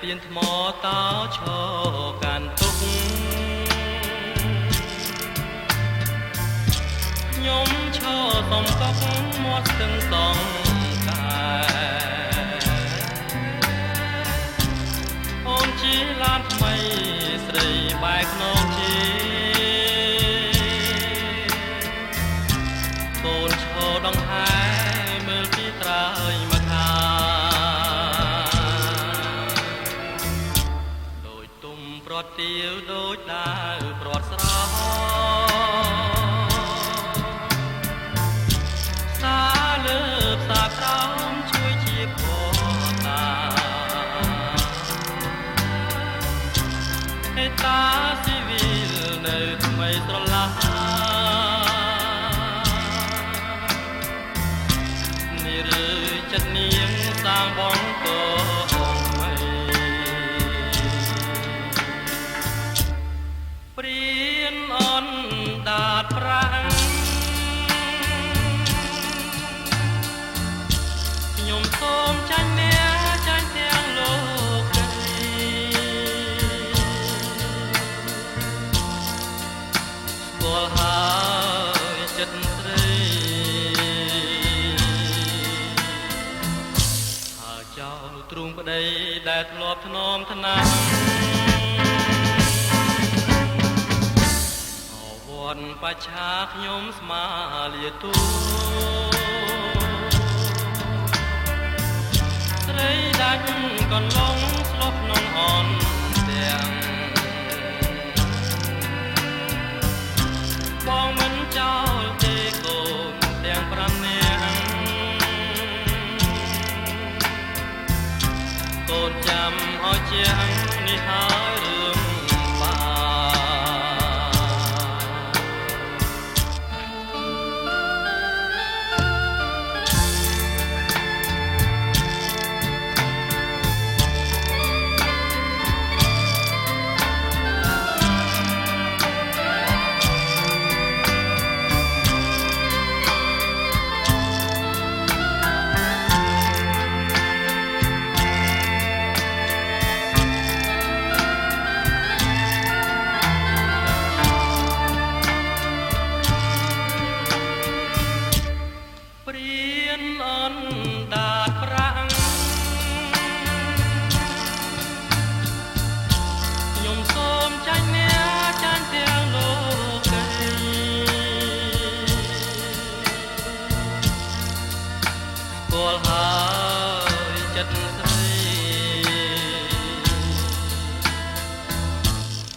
ទៀនថ្មតោឈរកាន់ទុកខ្ញុំឈរសំកប់មាត់ស្ទឹងសងកាអូនជាឡានថ្មីស្រីបែកខ្នងជាកូនឈរដង្ហែមើលពីត្រើយមកខាដូចទុំប្រទាវដូចដាវព្រាត់ស្រោសាលើផ្សារក្រោមជួយជាពតាហេតាស៊ីវិលនៅថ្មីស្រឡានេះឬចិត្តនាងសាងបងកោថ្មីព្រៀនអនដាតប្រាំងខ្ញុំសូមចាញ់អ្នកចាញ់ទាំងលោកដីស្គាល់ហើយចិត្តស្រីហើចោលទ្រូងប្តីដែលធ្លាប់ថ្នមថ្នាំវត្តបច្ឆាខ្ញុំស្មាលាទូស្រីដាច់កន្លងស្លុះក្នុងអនទាំងបងមិនចោលទេកូនទាំង5នាក់កូនចាំឲ្យជាងនេះហើយរឿងបាហើយចិត្តស្រី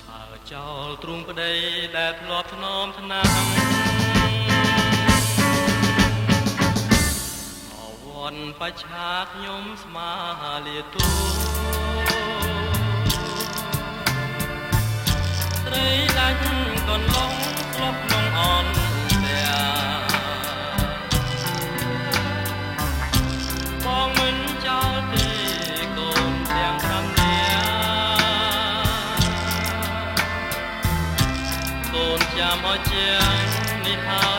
ហើចោលទ្រូងប្តីដែលធ្លាប់ថ្នមថ្នាំអវត្តបច្ឆាខ្ញុំស្មាលាទូស្រីដាច់កន្លងស្លុបក្នុងអនចាំឲ្យជាងនេះហើយ